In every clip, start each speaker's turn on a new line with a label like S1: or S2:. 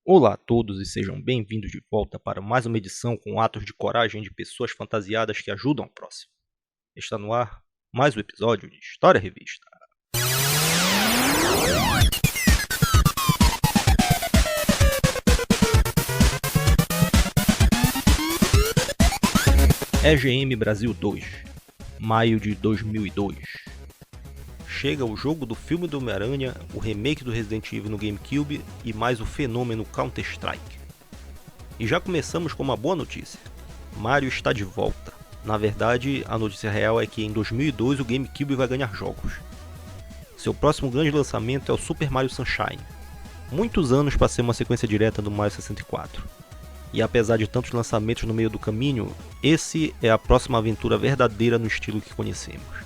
S1: Olá a todos e sejam bem-vindos de volta para mais uma edição com atos de coragem de pessoas fantasiadas que ajudam o próximo. Está no ar mais um episódio de História Revista. EGM Brasil 2, maio de 2002. Chega o jogo do filme do Homem-Aranha, o remake do Resident Evil no GameCube e mais o fenômeno Counter-Strike. E já começamos com uma boa notícia. Mario está de volta. Na verdade, a notícia real é que em 2002 o GameCube vai ganhar jogos. Seu próximo grande lançamento é o Super Mario Sunshine. Muitos anos para ser uma sequência direta do Mario 64. E apesar de tantos lançamentos no meio do caminho, esse é a próxima aventura verdadeira no estilo que conhecemos.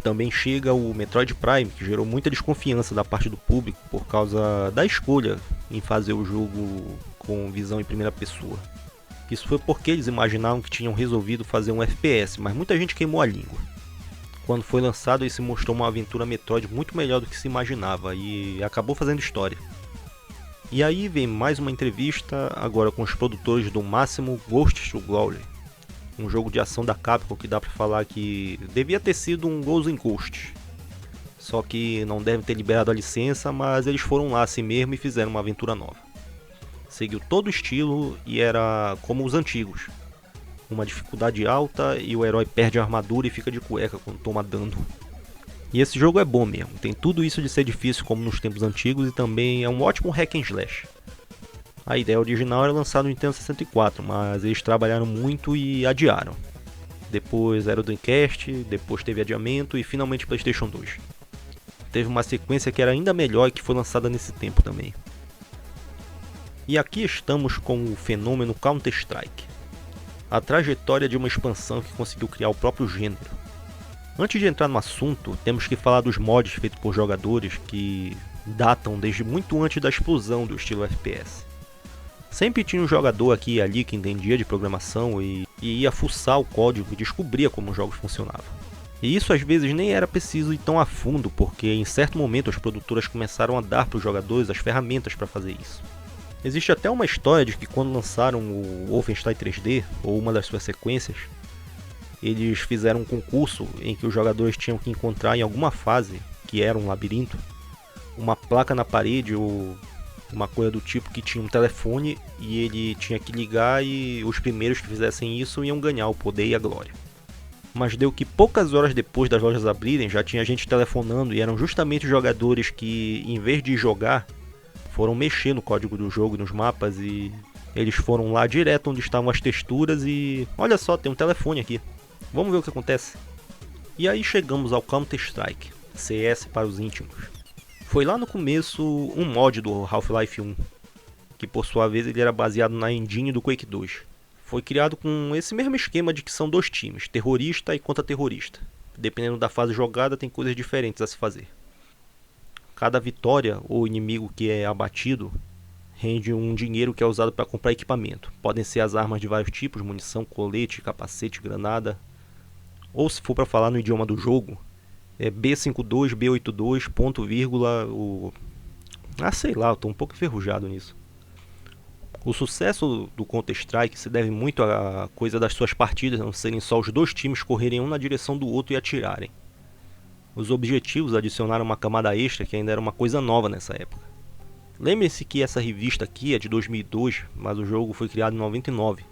S1: Também chega o Metroid Prime, que gerou muita desconfiança da parte do público por causa da escolha em fazer o jogo com visão em primeira pessoa. Isso foi porque eles imaginavam que tinham resolvido fazer um FPS, mas muita gente queimou a língua. Quando foi lançado, ele se mostrou uma aventura Metroid muito melhor do que se imaginava e acabou fazendo história. E aí vem mais uma entrevista, agora com os produtores do máximo Ghost to Glory, um jogo de ação da Capcom que dá pra falar que devia ter sido um Ghosts in Ghosts. Só que não devem ter liberado a licença, mas eles foram lá assim mesmo e fizeram uma aventura nova. Seguiu todo o estilo e era como os antigos. Uma dificuldade alta e o herói perde a armadura e fica de cueca quando toma dano. E esse jogo é bom mesmo, tem tudo isso de ser difícil como nos tempos antigos e também é um ótimo hack and slash. A ideia original era lançada no Nintendo 64, mas eles trabalharam muito e adiaram. Depois era o Dreamcast, depois teve adiamento e finalmente PlayStation 2. Teve uma sequência que era ainda melhor e que foi lançada nesse tempo também. E aqui estamos com o fenômeno Counter-Strike. A trajetória de uma expansão que conseguiu criar o próprio gênero. Antes de entrar no assunto, temos que falar dos mods feitos por jogadores que datam desde muito antes da explosão do estilo FPS. Sempre tinha um jogador aqui e ali que entendia de programação e ia fuçar o código e descobria como os jogos funcionavam. E isso às vezes nem era preciso ir tão a fundo, porque em certo momento as produtoras começaram a dar para os jogadores as ferramentas para fazer isso. Existe até uma história de que quando lançaram o Wolfenstein 3D, ou uma das suas sequências, eles fizeram um concurso em que os jogadores tinham que encontrar em alguma fase, que era um labirinto, uma placa na parede ou uma coisa do tipo que tinha um telefone e ele tinha que ligar e os primeiros que fizessem isso iam ganhar o poder e a glória. Mas deu que poucas horas depois das lojas abrirem já tinha gente telefonando e eram justamente os jogadores que, em vez de jogar, foram mexer no código do jogo, nos mapas e eles foram lá direto onde estavam as texturas e olha só, tem um telefone aqui, vamos ver o que acontece. E aí chegamos ao Counter-Strike, CS para os íntimos. Foi lá no começo um mod do Half-Life 1, que por sua vez ele era baseado na engine do Quake 2. Foi criado com esse mesmo esquema de que são dois times, terrorista e contra-terrorista. Dependendo da fase jogada tem coisas diferentes a se fazer. Cada vitória ou inimigo que é abatido rende um dinheiro que é usado para comprar equipamento. Podem ser as armas de vários tipos, munição, colete, capacete, granada. Ou se for para falar no idioma do jogo, é B52, B82, ponto vírgula, sei lá, eu tô um pouco enferrujado nisso. O sucesso do Counter-Strike se deve muito à coisa das suas partidas não serem só os dois times correrem um na direção do outro e atirarem. Os objetivos adicionaram uma camada extra que ainda era uma coisa nova nessa época. Lembre-se que essa revista aqui é de 2002, mas o jogo foi criado em 99.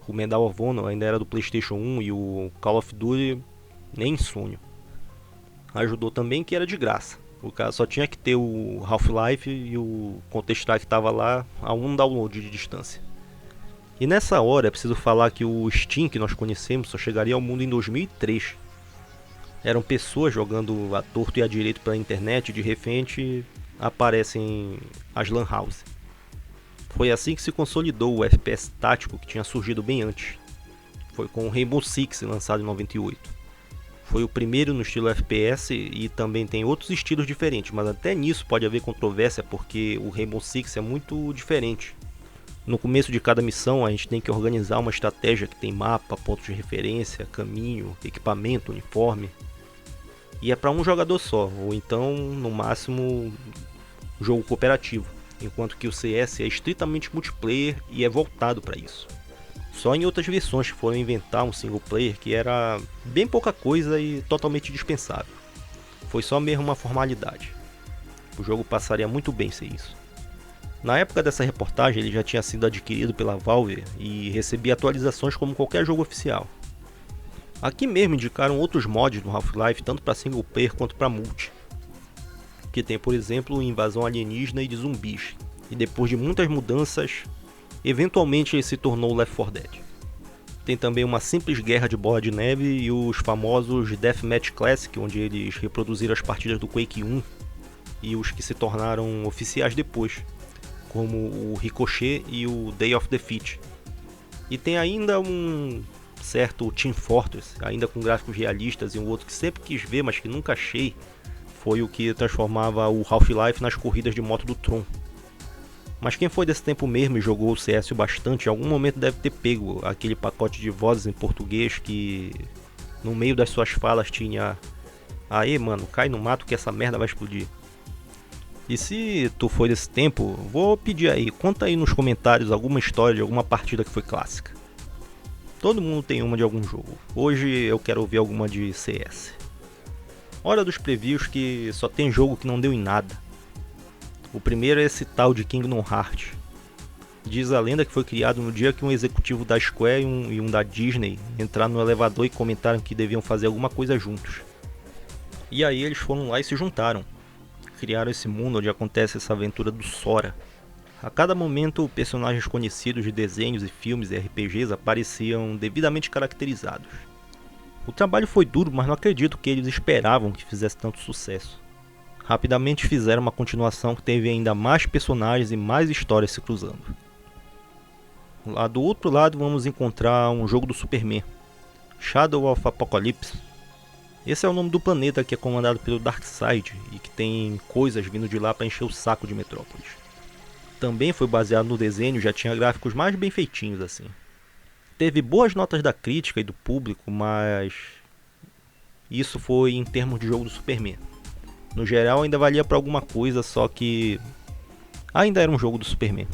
S1: O Medal of Honor ainda era do PlayStation 1 e o Call of Duty nem sonho. Ajudou também que era de graça. O cara só tinha que ter o Half-Life e o Counter-Strike estava lá a um download de distância. E nessa hora é preciso falar que o Steam que nós conhecemos só chegaria ao mundo em 2003. Eram pessoas jogando à torto e à direito pela internet e de repente aparecem as Lan House. Foi assim que se consolidou o FPS tático que tinha surgido bem antes. Foi com o Rainbow Six lançado em 98. Foi o primeiro no estilo FPS e também tem outros estilos diferentes, mas até nisso pode haver controvérsia porque o Rainbow Six é muito diferente. No começo de cada missão a gente tem que organizar uma estratégia que tem mapa, pontos de referência, caminho, equipamento, uniforme. E é para um jogador só, ou então no máximo jogo cooperativo. enquanto que o CS é estritamente multiplayer e é voltado para isso. Só em outras versões que foram inventar um single player que era bem pouca coisa e totalmente dispensável. Foi só mesmo uma formalidade. O jogo passaria muito bem sem isso. Na época dessa reportagem ele já tinha sido adquirido pela Valve e recebia atualizações como qualquer jogo oficial. Aqui mesmo indicaram outros mods no Half-Life tanto para single player quanto para multi. Que tem, por exemplo, invasão alienígena e de zumbis. E depois de muitas mudanças, eventualmente ele se tornou Left 4 Dead. Tem também uma simples guerra de bola de neve e os famosos Deathmatch Classic, onde eles reproduziram as partidas do Quake 1 e os que se tornaram oficiais depois, como o Ricochet e o Day of Defeat. E tem ainda um certo Team Fortress, ainda com gráficos realistas, e um outro que sempre quis ver, mas que nunca achei, foi o que transformava o Half-Life nas corridas de moto do Tron. Mas quem foi desse tempo mesmo e jogou o CS bastante, em algum momento deve ter pego aquele pacote de vozes em português que no meio das suas falas tinha: "Aê mano, cai no mato que essa merda vai explodir". E se tu foi desse tempo, vou pedir aí, conta aí nos comentários alguma história de alguma partida que foi clássica. Todo mundo tem uma de algum jogo. Hoje eu quero ouvir alguma de CS. Hora dos previews que só tem jogo que não deu em nada. O primeiro é esse tal de Kingdom Hearts. Diz a lenda que foi criado no dia que um executivo da Square e um da Disney entraram no elevador e comentaram que deviam fazer alguma coisa juntos. E aí eles foram lá e se juntaram. Criaram esse mundo onde acontece essa aventura do Sora. A cada momento, personagens conhecidos de desenhos e filmes e RPGs apareciam devidamente caracterizados. O trabalho foi duro, mas não acredito que eles esperavam que fizesse tanto sucesso. Rapidamente fizeram uma continuação que teve ainda mais personagens e mais histórias se cruzando. Lá do outro lado vamos encontrar um jogo do Superman, Shadow of Apocalypse. Esse é o nome do planeta que é comandado pelo Darkseid e que tem coisas vindo de lá para encher o saco de Metrópolis. Também foi baseado no desenho, já tinha gráficos mais bem feitinhos assim. Teve boas notas da crítica e do público, mas isso foi em termos de jogo do Superman. No geral ainda valia para alguma coisa, só que ainda era um jogo do Superman.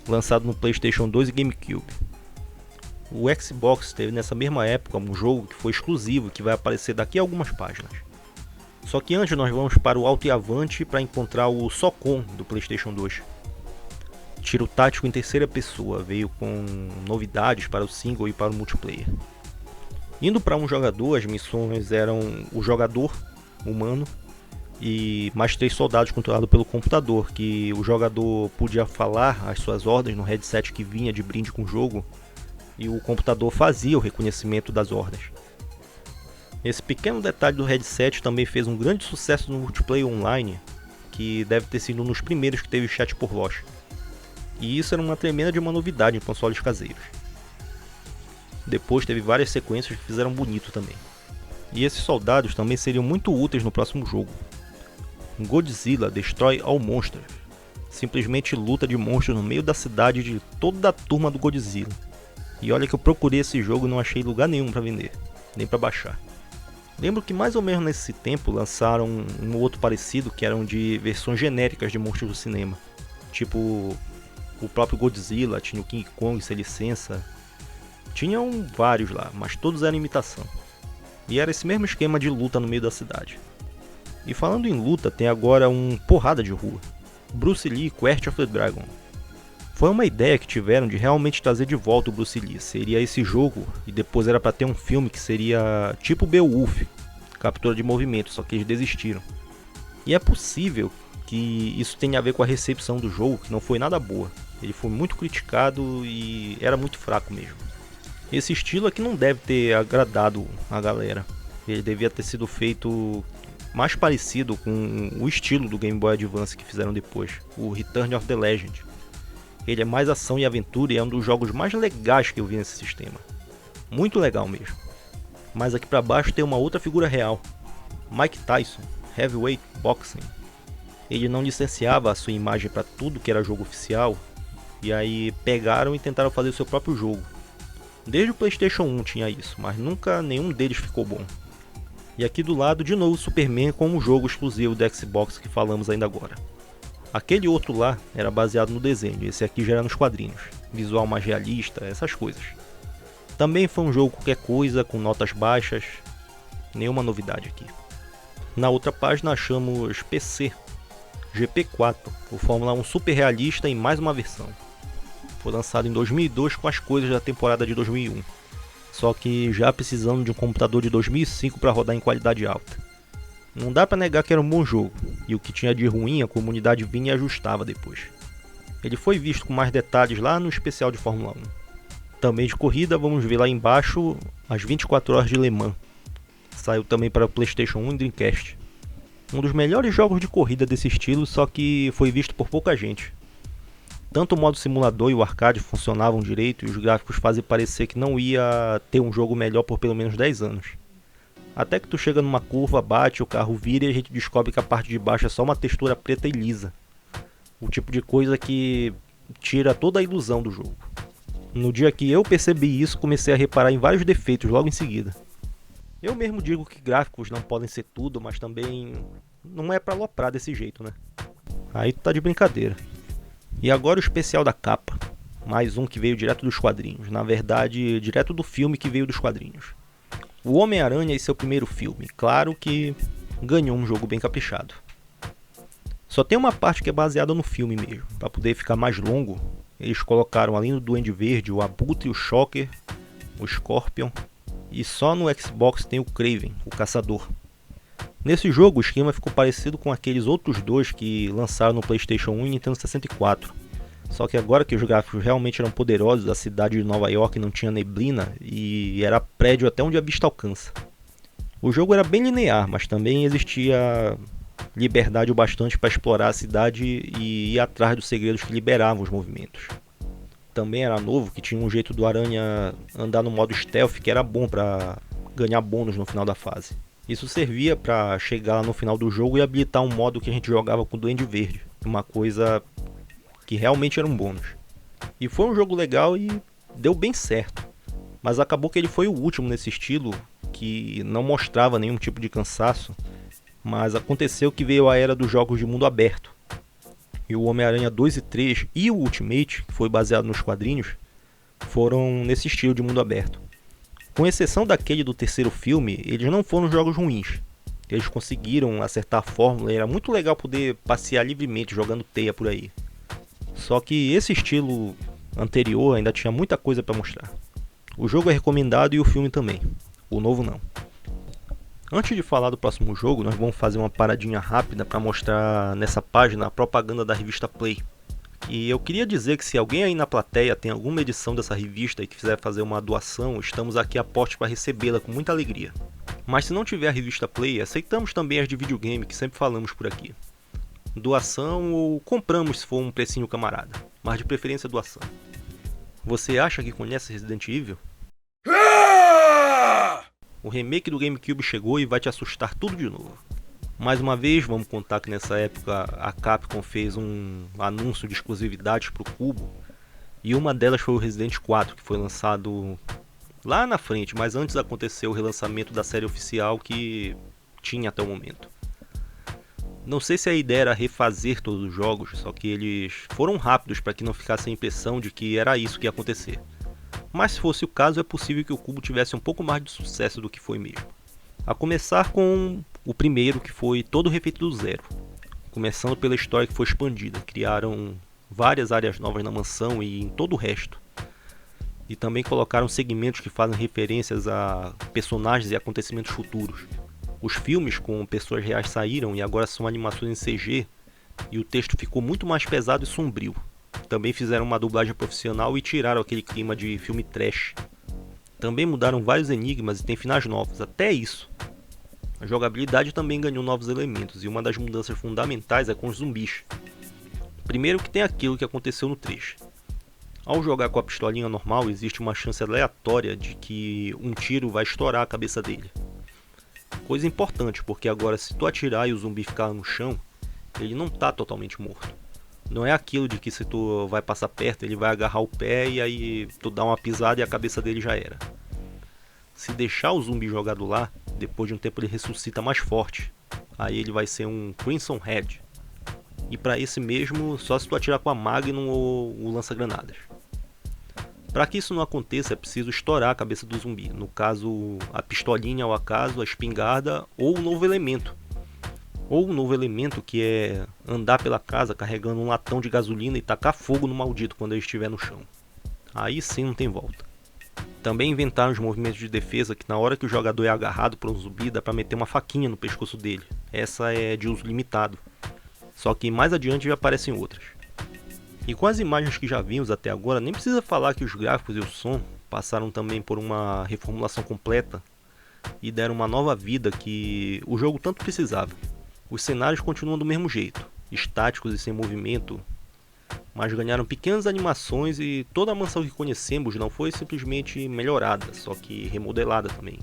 S1: Lançado no PlayStation 2 e GameCube. O Xbox teve nessa mesma época um jogo que foi exclusivo, que vai aparecer daqui a algumas páginas. Só que antes nós vamos para o Alto e Avante para encontrar o SOCOM do PlayStation 2. Tiro tático em terceira pessoa, veio com novidades para o single e para o multiplayer. Indo para um jogador, as missões eram o jogador humano e mais 3 soldados controlados pelo computador, que o jogador podia falar as suas ordens no headset que vinha de brinde com o jogo e o computador fazia o reconhecimento das ordens. Esse pequeno detalhe do headset também fez um grande sucesso no multiplayer online, que deve ter sido um dos primeiros que teve chat por voz. E isso era uma tremenda de uma novidade em consoles caseiros. Depois teve várias sequências que fizeram bonito também. E esses soldados também seriam muito úteis no próximo jogo. Godzilla Destroy All Monsters. Simplesmente luta de monstros no meio da cidade de toda a turma do Godzilla. E olha que eu procurei esse jogo e não achei lugar nenhum para vender, nem para baixar. Lembro que mais ou menos nesse tempo lançaram um outro parecido que eram de versões genéricas de monstros do cinema. Tipo o próprio Godzilla, tinha o King Kong sem licença. Tinham vários lá, mas todos eram imitação. E era esse mesmo esquema de luta no meio da cidade. E falando em luta, tem agora um porrada de rua. Bruce Lee Quest of the Dragon. Foi uma ideia que tiveram de realmente trazer de volta o Bruce Lee. Seria esse jogo e depois era para ter um filme que seria tipo Beowulf, captura de movimento, só que eles desistiram. E é possível que isso tenha a ver com a recepção do jogo, que não foi nada boa. Ele foi muito criticado e era muito fraco mesmo. Esse estilo aqui não deve ter agradado a galera. Ele devia ter sido feito mais parecido com o estilo do Game Boy Advance que fizeram depois, o Return of the Legend. Ele é mais ação e aventura e é um dos jogos mais legais que eu vi nesse sistema. Muito legal mesmo. Mas aqui pra baixo tem uma outra figura real, Mike Tyson, Heavyweight Boxing. Ele não licenciava a sua imagem para tudo que era jogo oficial, e aí pegaram e tentaram fazer o seu próprio jogo. Desde o PlayStation 1 tinha isso, mas nunca nenhum deles ficou bom. E aqui do lado de novo Superman como um jogo exclusivo do Xbox que falamos ainda agora. Aquele outro lá era baseado no desenho, esse aqui já era nos quadrinhos. Visual mais realista, essas coisas. Também foi um jogo qualquer coisa, com notas baixas, nenhuma novidade aqui. Na outra página achamos PC, GP4, o Fórmula 1 super realista em mais uma versão. Foi lançado em 2002 com as coisas da temporada de 2001, só que já precisando de um computador de 2005 para rodar em qualidade alta. Não dá para negar que era um bom jogo, e o que tinha de ruim a comunidade vinha e ajustava depois. Ele foi visto com mais detalhes lá no especial de Fórmula 1. Também de corrida, vamos ver lá embaixo as 24 horas de Le Mans. Saiu também para o PlayStation 1 e Dreamcast. Um dos melhores jogos de corrida desse estilo, só que foi visto por pouca gente. Tanto o modo simulador e o arcade funcionavam direito, e os gráficos fazem parecer que não ia ter um jogo melhor por pelo menos 10 anos. Até que tu chega numa curva, bate, o carro vira e a gente descobre que a parte de baixo é só uma textura preta e lisa. O tipo de coisa que tira toda a ilusão do jogo. No dia que eu percebi isso, comecei a reparar em vários defeitos logo em seguida. Eu mesmo digo que gráficos não podem ser tudo, mas também não é pra aloprar desse jeito, né? Aí tu tá de brincadeira. E agora o especial da capa. Mais um que veio direto dos quadrinhos. Na verdade, direto do filme que veio dos quadrinhos. O Homem-Aranha e seu primeiro filme. Claro que ganhou um jogo bem caprichado. Só tem uma parte que é baseada no filme mesmo. Para poder ficar mais longo, eles colocaram além do Duende Verde, o Abutre, o Shocker, o Scorpion. E só no Xbox tem o Kraven, o Caçador. Nesse jogo o esquema ficou parecido com aqueles outros dois que lançaram no PlayStation 1 e Nintendo 64. Só que agora que os gráficos realmente eram poderosos, a cidade de Nova York não tinha neblina e era prédio até onde a vista alcança. O jogo era bem linear, mas também existia liberdade o bastante para explorar a cidade e ir atrás dos segredos que liberavam os movimentos. Também era novo que tinha um jeito do Aranha andar no modo stealth que era bom para ganhar bônus no final da fase. Isso servia para chegar no final do jogo e habilitar um modo que a gente jogava com o Duende Verde, uma coisa que realmente era um bônus. E foi um jogo legal e deu bem certo, mas acabou que ele foi o último nesse estilo, que não mostrava nenhum tipo de cansaço, mas aconteceu que veio a era dos jogos de mundo aberto. E o Homem-Aranha 2 e 3 e o Ultimate, que foi baseado nos quadrinhos, foram nesse estilo de mundo aberto. Com exceção daquele do terceiro filme, eles não foram jogos ruins. Eles conseguiram acertar a fórmula e era muito legal poder passear livremente jogando teia por aí. Só que esse estilo anterior ainda tinha muita coisa para mostrar. O jogo é recomendado e o filme também. O novo não. Antes de falar do próximo jogo, nós vamos fazer uma paradinha rápida para mostrar nessa página a propaganda da revista Play. E eu queria dizer que se alguém aí na plateia tem alguma edição dessa revista e quiser fazer uma doação, estamos aqui a postos para recebê-la com muita alegria. Mas se não tiver a revista Play, aceitamos também as de videogame que sempre falamos por aqui. Doação ou compramos se for um precinho camarada, mas de preferência doação. Você acha que conhece Resident Evil? O remake do GameCube chegou e vai te assustar tudo de novo. Mais uma vez, vamos contar que nessa época a Capcom fez um anúncio de exclusividades para o Cubo, e uma delas foi o Resident 4, que foi lançado lá na frente, mas antes aconteceu o relançamento da série oficial que tinha até o momento. Não sei se a ideia era refazer todos os jogos, só que eles foram rápidos para que não ficasse a impressão de que era isso que ia acontecer. Mas se fosse o caso, é possível que o Cubo tivesse um pouco mais de sucesso do que foi mesmo. A começar com o primeiro, que foi todo refeito do zero. Começando pela história que foi expandida. Criaram várias áreas novas na mansão e em todo o resto. E também colocaram segmentos que fazem referências a personagens e acontecimentos futuros. Os filmes com pessoas reais saíram e agora são animações em CG, e o texto ficou muito mais pesado e sombrio. Também fizeram uma dublagem profissional e tiraram aquele clima de filme trash. Também mudaram vários enigmas e tem finais novos, até isso. A jogabilidade também ganhou novos elementos, e uma das mudanças fundamentais é com os zumbis. Primeiro que tem aquilo que aconteceu no 3. Ao jogar com a pistolinha normal, existe uma chance aleatória de que um tiro vai estourar a cabeça dele. Coisa importante, porque agora se tu atirar e o zumbi ficar no chão, ele não está totalmente morto. Não é aquilo de que se tu vai passar perto, ele vai agarrar o pé e aí tu dá uma pisada e a cabeça dele já era. Se deixar o zumbi jogado lá, depois de um tempo ele ressuscita mais forte. Aí ele vai ser um Crimson Head. e para esse mesmo só se tu atirar com a Magnum ou o lança-granadas. Para que isso não aconteça é preciso estourar a cabeça do zumbi, no caso a pistolinha ao acaso, a espingarda ou o novo elemento. Ou o novo elemento que é andar pela casa carregando um latão de gasolina e tacar fogo no maldito quando ele estiver no chão. Aí sim não tem volta. Também inventaram os movimentos de defesa que na hora que o jogador é agarrado por um zumbi dá pra meter uma faquinha no pescoço dele. Essa é de uso limitado. Só que mais adiante já aparecem outras. E com as imagens que já vimos até agora, nem precisa falar que os gráficos e o som passaram também por uma reformulação completa e deram uma nova vida que o jogo tanto precisava. Os cenários continuam do mesmo jeito, estáticos e sem movimento, mas ganharam pequenas animações e toda a mansão que conhecemos não foi simplesmente melhorada, só que remodelada também.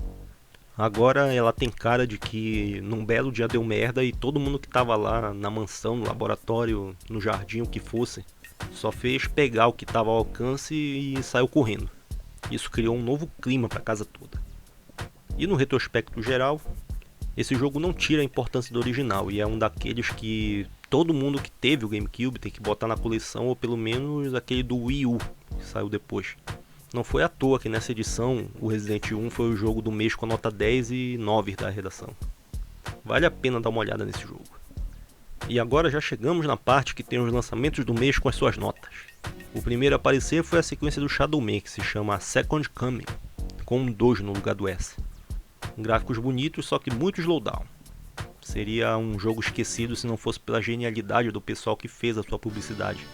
S1: Agora ela tem cara de que num belo dia deu merda e todo mundo que estava lá na mansão, no laboratório, no jardim, o que fosse, só fez pegar o que estava ao alcance e saiu correndo. Isso criou um novo clima para a casa toda. E no retrospecto geral, esse jogo não tira a importância do original e é um daqueles que todo mundo que teve o GameCube tem que botar na coleção, ou pelo menos aquele do Wii U, que saiu depois. Não foi à toa que nessa edição o Resident Evil 1 foi o jogo do mês com a nota 10 e 9 da redação. Vale a pena dar uma olhada nesse jogo. E agora já chegamos na parte que tem os lançamentos do mês com as suas notas. O primeiro a aparecer foi a sequência do Shadow Man, que se chama Second Coming, com um 2 no lugar do S. Gráficos bonitos, só que muito slowdown. Seria um jogo esquecido se não fosse pela genialidade do pessoal que fez a sua publicidade.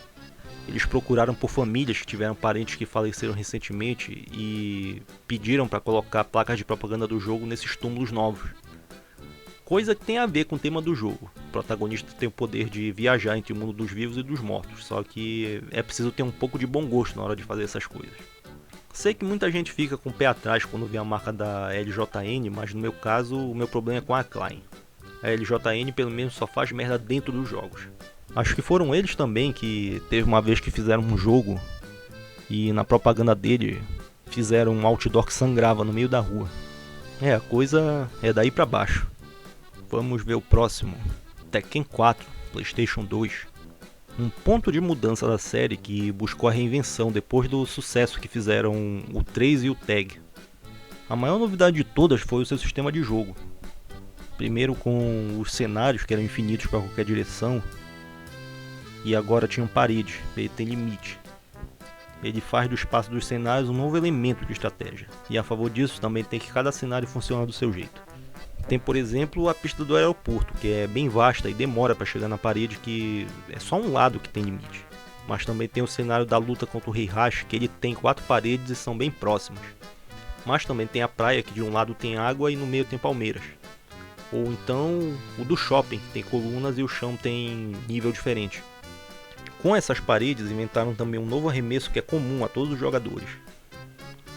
S1: Eles procuraram por famílias que tiveram parentes que faleceram recentemente e pediram para colocar placas de propaganda do jogo nesses túmulos novos. Coisa que tem a ver com o tema do jogo. O protagonista tem o poder de viajar entre o mundo dos vivos e dos mortos, só que é preciso ter um pouco de bom gosto na hora de fazer essas coisas. Sei que muita gente fica com o pé atrás quando vê a marca da LJN, mas no meu caso o meu problema é com a Klein. A LJN pelo menos só faz merda dentro dos jogos. Acho que foram eles também que teve uma vez que fizeram um jogo e na propaganda dele fizeram um outdoor que sangrava no meio da rua. A coisa é daí pra baixo. Vamos ver o próximo. Tekken 4, PlayStation 2. Um ponto de mudança da série que buscou a reinvenção depois do sucesso que fizeram o 3 e o Tag. A maior novidade de todas foi o seu sistema de jogo. Primeiro com os cenários que eram infinitos para qualquer direção, e agora tinham paredes, ele tem limite. Ele faz do espaço dos cenários um novo elemento de estratégia, e a favor disso também tem que cada cenário funcione do seu jeito. Tem, por exemplo, a pista do aeroporto, que é bem vasta e demora para chegar na parede, que é só um lado que tem limite. Mas também tem o cenário da luta contra o Rei Hash, que ele tem 4 paredes e são bem próximas. Mas também tem a praia, que de um lado tem água e no meio tem palmeiras. Ou então o do shopping, que tem colunas e o chão tem nível diferente. Com essas paredes inventaram também um novo arremesso que é comum a todos os jogadores.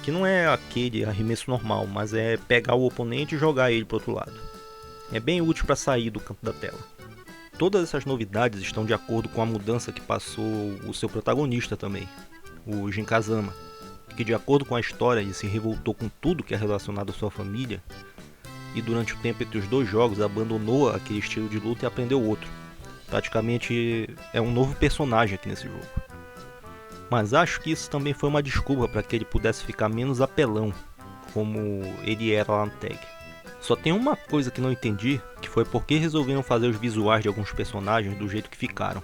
S1: Que não é aquele arremesso normal, mas é pegar o oponente e jogar ele para o outro lado. É bem útil para sair do canto da tela. Todas essas novidades estão de acordo com a mudança que passou o seu protagonista também, o Jin Kazama, que de acordo com a história ele se revoltou com tudo que é relacionado à sua família e durante o tempo entre os dois jogos abandonou aquele estilo de luta e aprendeu outro. Praticamente é um novo personagem aqui nesse jogo. Mas acho que isso também foi uma desculpa para que ele pudesse ficar menos apelão, como ele era lá no Tag. Só tem uma coisa que não entendi, que foi por que resolveram fazer os visuais de alguns personagens do jeito que ficaram.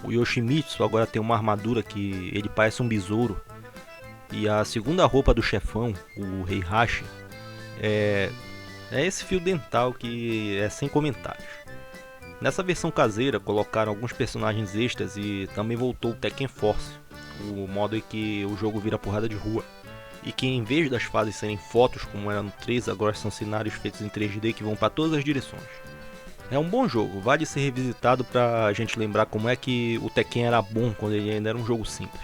S1: O Yoshimitsu agora tem uma armadura que ele parece um besouro, e a segunda roupa do chefão, o Rei Hashi, é esse fio dental que é sem comentários. Nessa versão caseira colocaram alguns personagens extras e também voltou o Tekken Force, o modo em que o jogo vira porrada de rua. E que em vez das fases serem fotos como era no 3, agora são cenários feitos em 3D que vão para todas as direções. É um bom jogo, vale ser revisitado pra gente lembrar como é que o Tekken era bom quando ele ainda era um jogo simples.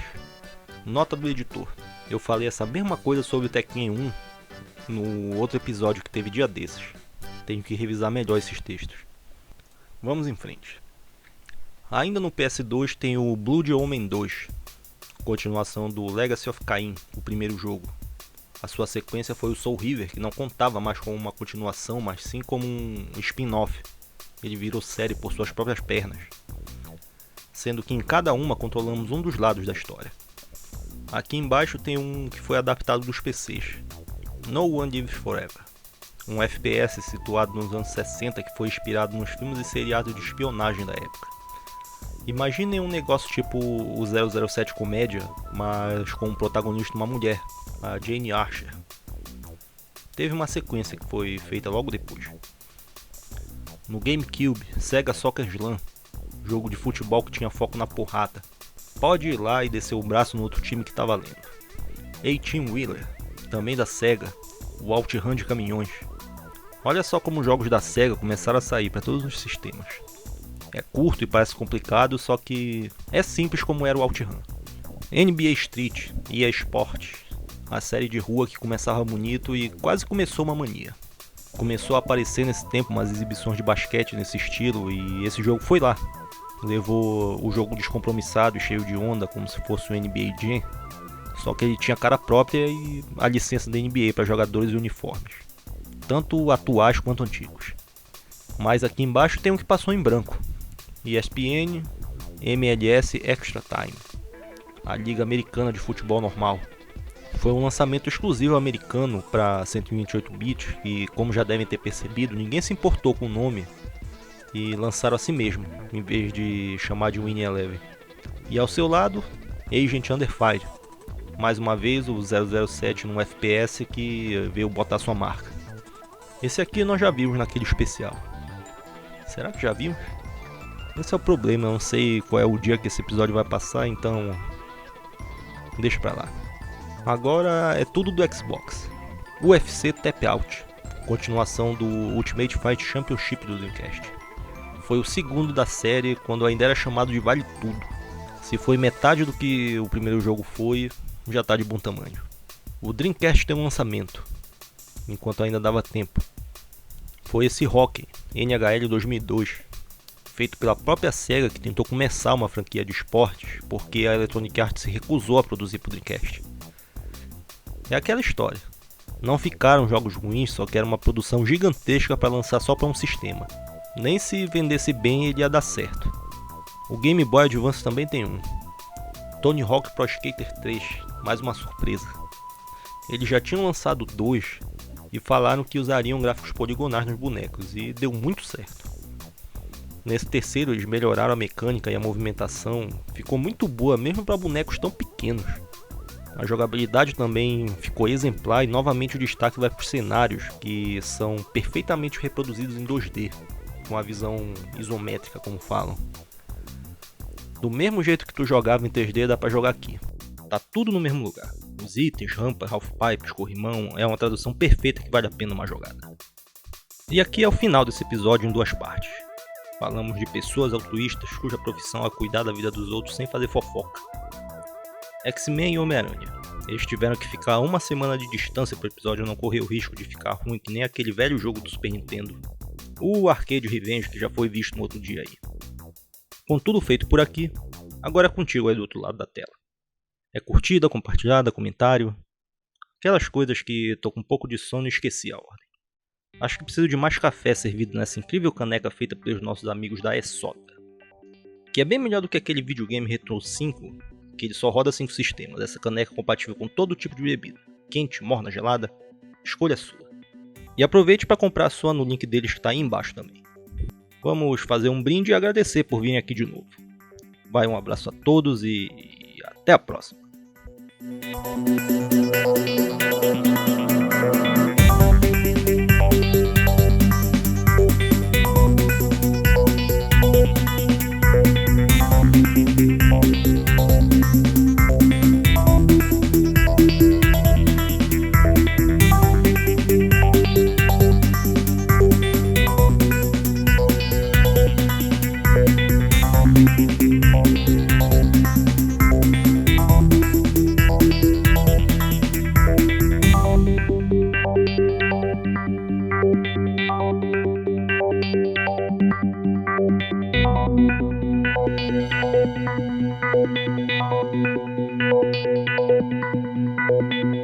S1: Nota do editor: eu falei essa mesma coisa sobre o Tekken 1 no outro episódio que teve dia desses. Tenho que revisar melhor esses textos. Vamos em frente. Ainda no PS2 tem o Blood Omen 2, continuação do Legacy of Kain, o primeiro jogo. A sua sequência foi o Soul River, que não contava mais como uma continuação, mas sim como um spin-off. Ele virou série por suas próprias pernas. sendo que em cada uma controlamos um dos lados da história. Aqui embaixo tem um que foi adaptado dos PCs, No One Lives Forever, um FPS situado nos anos 60 que foi inspirado nos filmes e seriados de espionagem da época. Imaginem um negócio tipo o 007 Comédia, mas com um protagonista uma mulher, a Jane Archer. Teve uma sequência que foi feita logo depois. No GameCube, Sega Soccer Slam, jogo de futebol que tinha foco na porrada. Pode ir lá e descer o braço no outro time que tá valendo. 18 Wheeler, também da Sega, o OutRun de caminhões. Olha só como os jogos da Sega começaram a sair para todos os sistemas. É curto e parece complicado, só que é simples como era o OutRun. NBA Street, EA Sports, a série de rua que começava bonito e quase começou uma mania. Começou a aparecer nesse tempo umas exibições de basquete nesse estilo e esse jogo foi lá. Levou o jogo descompromissado e cheio de onda como se fosse o NBA Jam, só que ele tinha cara própria e a licença da NBA para jogadores e uniformes, tanto atuais quanto antigos. Mas aqui embaixo tem um que passou em branco: ESPN MLS Extra Time, a liga americana de futebol normal. Foi um lançamento exclusivo americano para 128 bits e, como já devem ter percebido, ninguém se importou com o nome e lançaram a si mesmo, em vez de chamar de Winning Eleven. E ao seu lado, Agent Under Fire, mais uma vez o 007 num FPS que veio botar sua marca. Esse aqui nós já vimos naquele especial. Será que já vimos? Esse é o problema, eu não sei qual é o dia que esse episódio vai passar, então deixa pra lá. Agora é tudo do Xbox. UFC Tap Out, continuação do Ultimate Fight Championship do Dreamcast. Foi o segundo da série quando ainda era chamado de Vale Tudo. Se foi metade do que o primeiro jogo foi, já tá de bom tamanho. O Dreamcast tem um lançamento, enquanto ainda dava tempo. Foi esse Hockey, NHL 2002, feito pela própria Sega, que tentou começar uma franquia de esportes, porque a Electronic Arts se recusou a produzir pro Dreamcast. É aquela história. Não ficaram jogos ruins, só que era uma produção gigantesca para lançar só para um sistema. Nem se vendesse bem ele ia dar certo. O Game Boy Advance também tem um. Tony Hawk Pro Skater 3, mais uma surpresa. Eles já tinham lançado dois e falaram que usariam gráficos poligonais nos bonecos, e deu muito certo. Nesse terceiro eles melhoraram a mecânica e a movimentação, ficou muito boa mesmo para bonecos tão pequenos. A jogabilidade também ficou exemplar e novamente o destaque vai para os cenários, que são perfeitamente reproduzidos em 2D, com a visão isométrica, como falam. Do mesmo jeito que tu jogava em 3D, dá para jogar aqui. Tá tudo no mesmo lugar. Os itens, rampas, half-pipes, corrimão, é uma tradução perfeita que vale a pena uma jogada. E aqui é o final desse episódio em duas partes. Falamos de pessoas altruístas cuja profissão é cuidar da vida dos outros sem fazer fofoca. X-Men e Homem-Aranha. Eles tiveram que ficar uma semana de distância para o episódio não correr o risco de ficar ruim que nem aquele velho jogo do Super Nintendo, o Arcade Revenge, que já foi visto no outro dia aí. Com tudo feito por aqui, agora é contigo aí do outro lado da tela. É curtida, compartilhada, comentário, aquelas coisas que tô com um pouco de sono e esqueci a ordem. Acho que preciso de mais café servido nessa incrível caneca feita pelos nossos amigos da E-Soda, que é bem melhor do que aquele videogame Retro 5, que ele só roda 5 sistemas. Essa caneca é compatível com todo tipo de bebida, quente, morna, gelada, escolha sua. E aproveite para comprar a sua no link deles que está aí embaixo também. Vamos fazer um brinde e agradecer por virem aqui de novo. Vai, um abraço a todos e até a próxima.